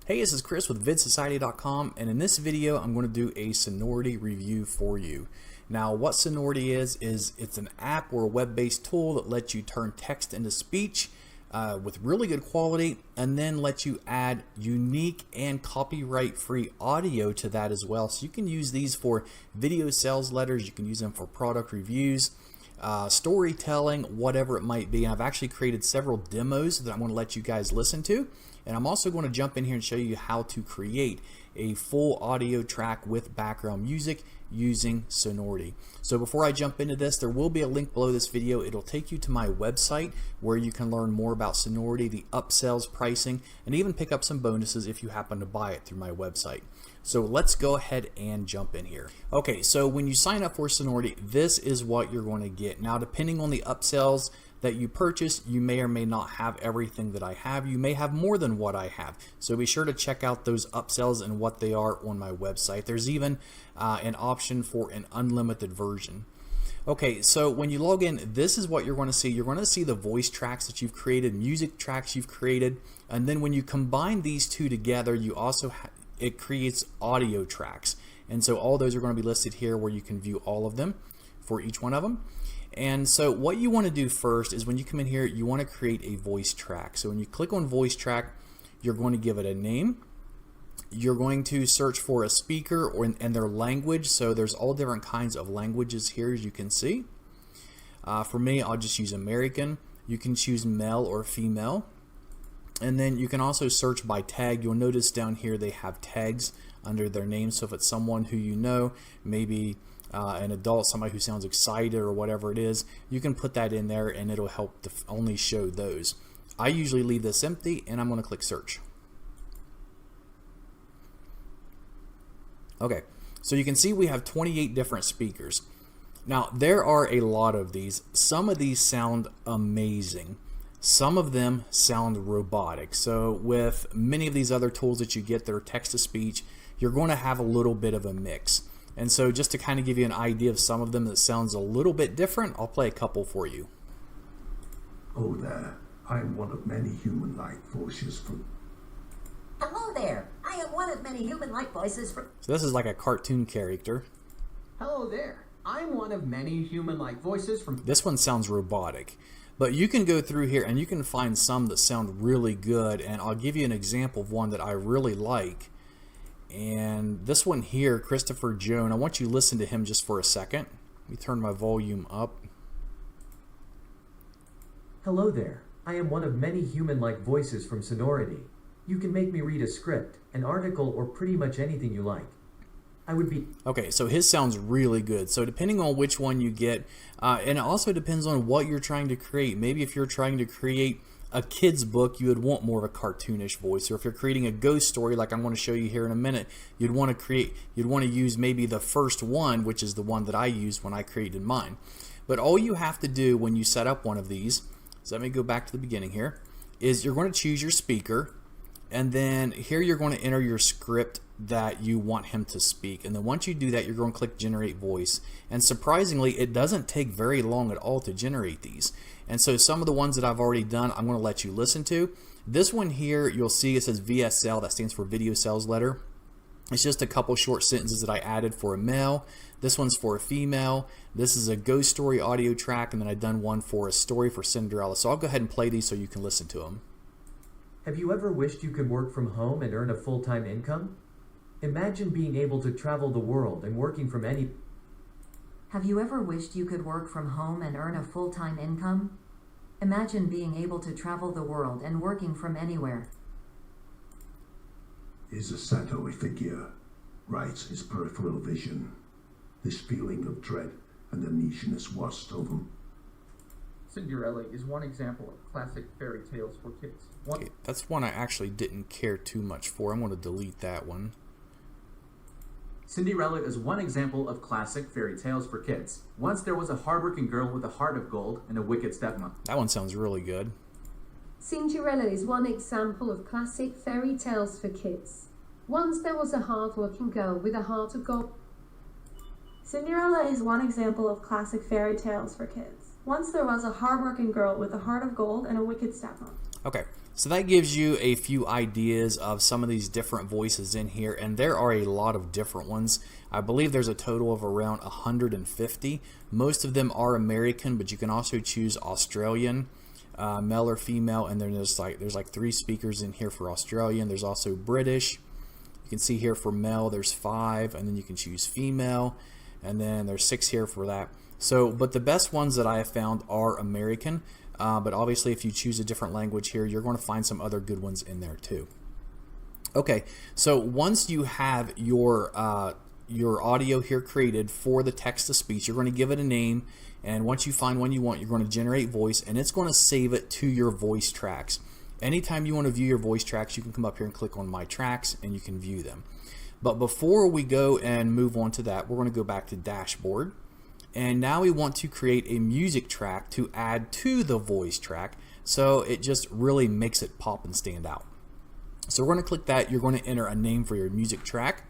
Hey, this is Chris with vidsociety.com, and in this video I'm going to do a Sonority review for you. Now what Sonority is it's an app or a web-based tool that lets you turn text into speech with really good quality, and then lets you add unique and copyright-free audio to that as well. So you can use these for video sales letters, you can use them for product reviews, storytelling, whatever it might be. And I've actually created several demos that I'm going to let you guys listen to. And I'm also going to jump in here and show you how to create a full audio track with background music using Sonority. So before I jump into this, there will be a link below this video. It'll take you to my website where you can learn more about Sonority, the upsells, pricing, and even pick up some bonuses if you happen to buy it through my website. So let's go ahead and jump in here. Okay, so when you sign up for Sonority, this is what you're going to get. Now, depending on the upsells that you purchase, you may or may not have everything that I have. You may have more than what I have. So be sure to check out those upsells and what they are on my website. There's even an option for an unlimited version. Okay, so when you log in, this is what you're going to see. You're going to see the voice tracks that you've created, music tracks you've created, and then when you combine these two together, you also it creates audio tracks. And so all those are going to be listed here where you can view all of them for each one of them. And so what you want to do first is when you come in here, you want to create a voice track. So when you click on voice track, you're going to give it a name. You're going to search for a speaker and their language. So there's all different kinds of languages here, as you can see. For me, I'll just use American. You can choose male or female. And then you can also search by tag. You'll notice down here they have tags under their name. So if it's someone who you know, maybe an adult, somebody who sounds excited or whatever it is, you can put that in there and it'll help to only show those. I usually leave this empty and I'm going to click search. Okay, so you can see we have 28 different speakers. Now there are a lot of these. Some of these sound amazing. Some of them sound robotic. So with many of these other tools that you get that are text-to-speech, you're going to have a little bit of a mix. And so just to kind of give you an idea of some of them that sounds a little bit different, I'll play a couple for you. Oh there, I am one of many human-like voices from... Hello there, I am one of many human-like voices from... So this is like a cartoon character. Hello there, I'm one of many human-like voices from... This one sounds robotic. But you can go through here and you can find some that sound really good, and I'll give you an example of one that I really like. And this one here, Christopher Joan, I want you to listen to him just for a second. Let me turn my volume up. Hello there, I am one of many human-like voices from Sonority. You can make me read a script, an article, or pretty much anything you like. I would be... Okay, so his sounds really good. So depending on which one you get, and it also depends on what you're trying to create. Maybe if you're trying to create a kid's book, you would want more of a cartoonish voice. Or if you're creating a ghost story, like I'm going to show you here in a minute, you'd want to use maybe the first one, which is the one that I used when I created mine. But all you have to do when you set up one of these, so let me go back to the beginning here, is you're going to choose your speaker, and then here you're going to enter your script that you want him to speak. And then once you do that, you're going to click generate voice. And surprisingly, it doesn't take very long at all to generate these. And so some of the ones that I've already done, I'm going to let you listen to. This one here, you'll see it says VSL, that stands for video sales letter. It's just a couple short sentences that I added for a male. This one's for a female. This is a ghost story audio track, and then I've done one for a story for Cinderella. So I'll go ahead and play these so you can listen to them. Have you ever wished you could work from home and earn a full-time income? Imagine being able to travel the world and working from any... Have you ever wished you could work from home and earn a full-time income? Imagine being able to travel the world and working from anywhere. Is a shadowy figure, writes his peripheral vision. This feeling of dread and uneasiness washed over him. Cinderella is one example of classic fairy tales for kids. Okay, that's one I actually didn't care too much for. I'm going to delete that one. Cinderella is one example of classic fairy tales for kids. Once there was a hardworking girl with a heart of gold and a wicked stepmother. That one sounds really good. Cinderella is one example of classic fairy tales for kids. Once there was a hard-working girl with a heart of gold. Cinderella is one example of classic fairy tales for kids. Once there was a hard-working girl with a heart of gold and a wicked stepmother. Okay, So that gives you a few ideas of some of these different voices in here, and there are a lot of different ones. I believe there's a total of around 150. Most of them are American, but you can also choose Australian, male or female, and then there's like 3 speakers in here for Australian. There's also British. You can see here for male there's 5, and then you can choose female, and then there's 6 here for that. So, but the best ones that I have found are American. But obviously if you choose a different language here, you're going to find some other good ones in there too. Okay, so once you have your audio here created for the text-to-speech, you're going to give it a name, and once you find one you want, you're going to generate voice, and it's going to save it to your voice tracks. Anytime you want to view your voice tracks, you can come up here and click on My Tracks, and you can view them. But before we go and move on to that, we're going to go back to Dashboard. And now we want to create a music track to add to the voice track, so it just really makes it pop and stand out. So we're going to click that. You're going to enter a name for your music track.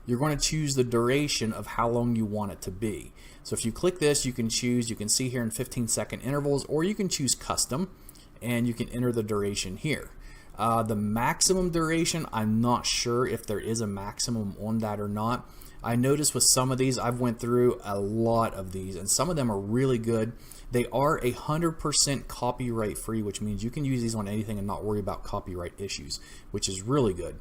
You're going to choose the duration of how long you want it to be. So if you click this, you can choose, you can see here in 15-second intervals, or you can choose custom, and you can enter the duration here. The maximum duration, I'm not sure if there is a maximum on that or not. I noticed with some of these, I've went through a lot of these, and some of them are really good. They are 100% copyright free, which means you can use these on anything and not worry about copyright issues, which is really good.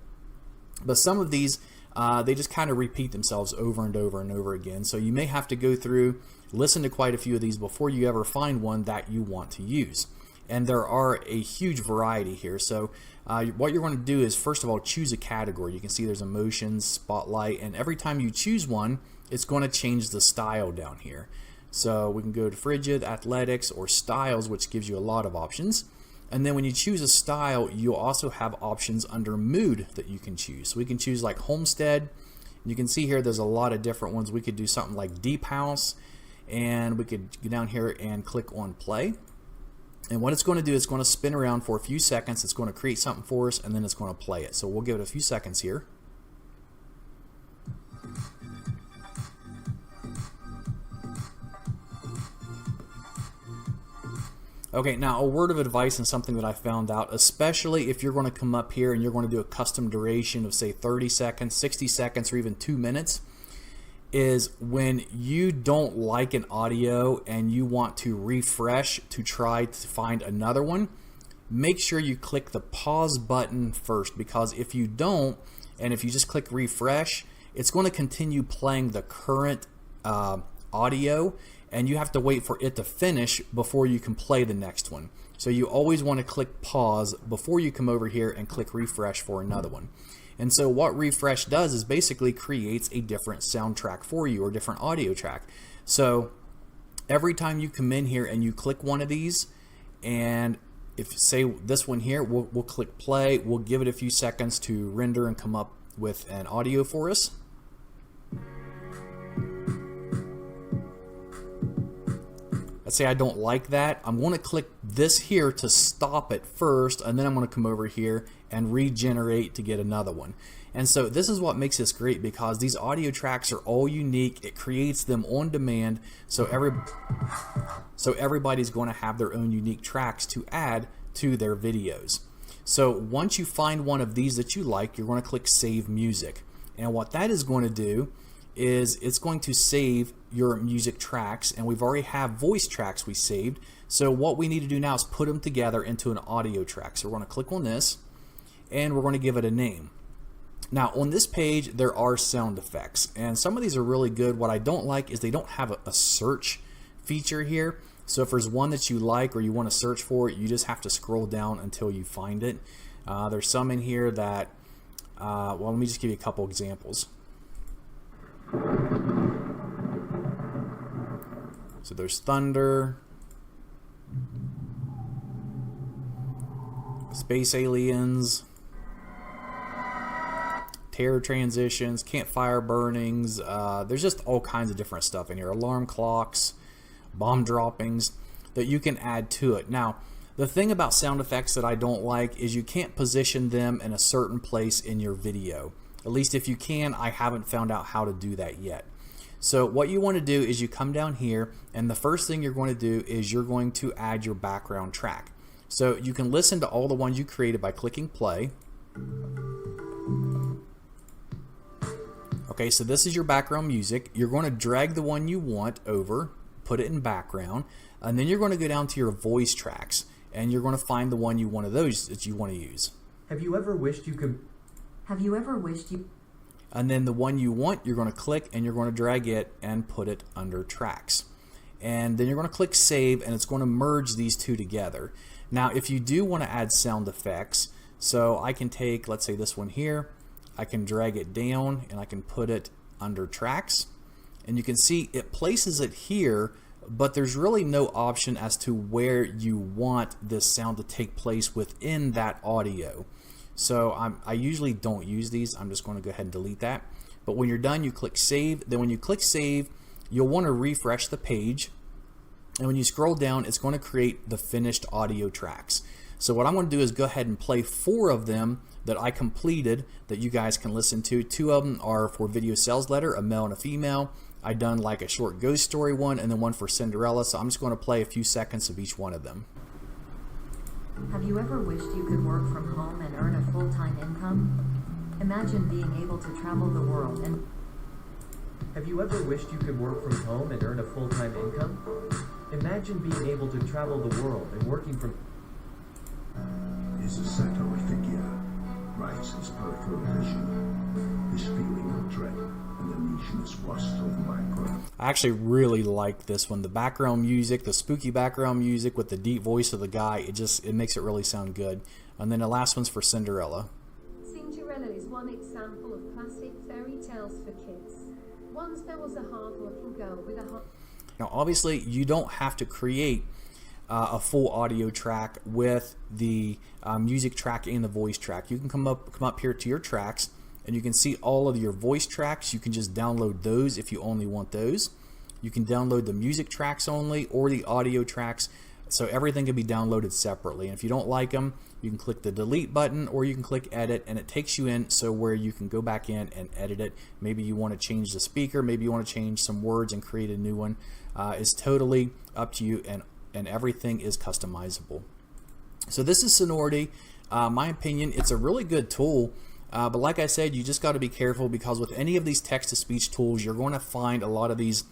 But some of these, they just kind of repeat themselves over and over and over again. So you may have to go through, listen to quite a few of these before you ever find one that you want to use. And there are a huge variety here. So what you're going to do is, first of all, choose a category. You can see there's emotions, spotlight, and every time you choose one, it's going to change the style down here. So we can go to frigid, athletics, or styles, which gives you a lot of options. And then when you choose a style, you'll also have options under mood that you can choose. So we can choose like homestead. You can see here there's a lot of different ones. We could do something like deep house, and we could go down here and click on play. And what it's going to do is going to spin around for a few seconds. It's going to create something for us, and then it's going to play it. So we'll give it a few seconds here. Okay, now a word of advice and something that I found out, especially if you're going to come up here and you're going to do a custom duration of say 30 seconds, 60 seconds, or even 2 minutes, is when you don't like an audio and you want to refresh to try to find another one, make sure you click the pause button first, because if you don't, and if you just click refresh, it's going to continue playing the current audio, and you have to wait for it to finish before you can play the next one. So you always want to click pause before you come over here and click refresh for another one. And so what refresh does is basically creates a different soundtrack for you, or different audio track. So every time you come in here and you click one of these, and if say this one here, we'll click play, we'll give it a few seconds to render and come up with an audio for us. Let's say I don't like that. I'm going to click this here to stop it first, and then I'm going to come over here and regenerate to get another one. And so this is what makes this great, because these audio tracks are all unique. It creates them on demand, so everybody's going to have their own unique tracks to add to their videos. So once you find one of these that you like, you're going to click Save Music. And what that is going to do is it's going to save your music tracks, and we've already have voice tracks we saved. So what we need to do now is put them together into an audio track. So we're going to click on this, and we're going to give it a name. Now on this page there are sound effects, and some of these are really good. What I don't like is they don't have a search feature here. So if there's one that you like or you want to search for it, you just have to scroll down until you find it. There's some in here that, well, let me just give you a couple examples. So there's thunder, space aliens, terror transitions, campfire burnings. There's just all kinds of different stuff in here. Alarm clocks, bomb droppings that you can add to it. Now, the thing about sound effects that I don't like is you can't position them in a certain place in your video. At least if you can, I haven't found out how to do that yet. So what you want to do is you come down here, and the first thing you're going to do is you're going to add your background track. So you can listen to all the ones you created by clicking play. Okay, so this is your background music. You're going to drag the one you want over, put it in background, and then you're going to go down to your voice tracks, and you're going to find the one you want of those that you want to use. Have you ever wished you could... Have you ever wished you... And then the one you want, you're going to click and you're going to drag it and put it under tracks. And then you're going to click save, and it's going to merge these two together. Now, if you do want to add sound effects, so I can take, let's say this one here, I can drag it down and I can put it under tracks. And you can see it places it here, but there's really no option as to where you want this sound to take place within that audio. So I usually don't use these. I'm just going to go ahead and delete that. But when you're done, you click save. Then when you click save, you'll want to refresh the page. And when you scroll down, it's going to create the finished audio tracks. So what I'm going to do is go ahead and play 4 of them that I completed that you guys can listen to. 2 of them are for video sales letter, a male and a female. I done like a short ghost story one and then one for Cinderella. So I'm just going to play a few seconds of each one of them. Have you ever wished you could work from home and earn a full-time income? Imagine being able to travel the world and... Have you ever wished you could work from home and earn a full-time income? Imagine being able to travel the world and working from... Is a shadowy figure, writes his peripheral vision. This feeling of dread and the uneasiness washed over my breath. I actually really like this one. The background music, the spooky background music with the deep voice of the guy, it makes it really sound good. And then the last one's for Cinderella. Cinderella is one example of classic fairy tales for kids. Once there was a hard-working girl with a hot... Now obviously you don't have to create a full audio track with the music track and the voice track. You can come up here to your tracks, and you can see all of your voice tracks. You can just download those if you only want those. You can download the music tracks only or the audio tracks, so everything can be downloaded separately. And if you don't like them, you can click the delete button or you can click edit, and it takes you in so where you can go back in and edit it. Maybe you want to change the speaker, maybe you want to change some words and create a new one. It's totally up to you, and everything is customizable. So this is Sonority. My opinion, it's a really good tool. But like I said, you just got to be careful, because with any of these text-to-speech tools, you're going to find a lot of these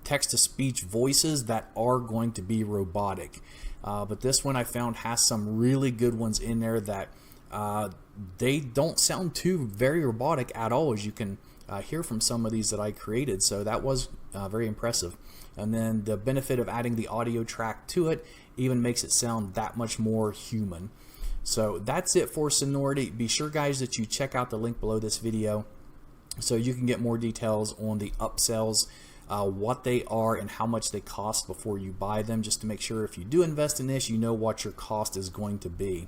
text-to-speech voices that are going to be robotic. But this one I found has some really good ones in there that they don't sound too very robotic at all, as you can hear from some of these that I created. So that was very impressive. And then the benefit of adding the audio track to it even makes it sound that much more human. So that's it for Sonority. Be sure, guys, that you check out the link below this video so you can get more details on the upsells, what they are and how much they cost before you buy them, just to make sure if you do invest in this, you know what your cost is going to be.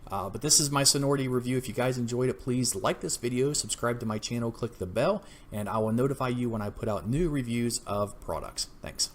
But this is my Sonority review. If you guys enjoyed it, please like this video, subscribe to my channel, click the bell, and I will notify you when I put out new reviews of products. Thanks.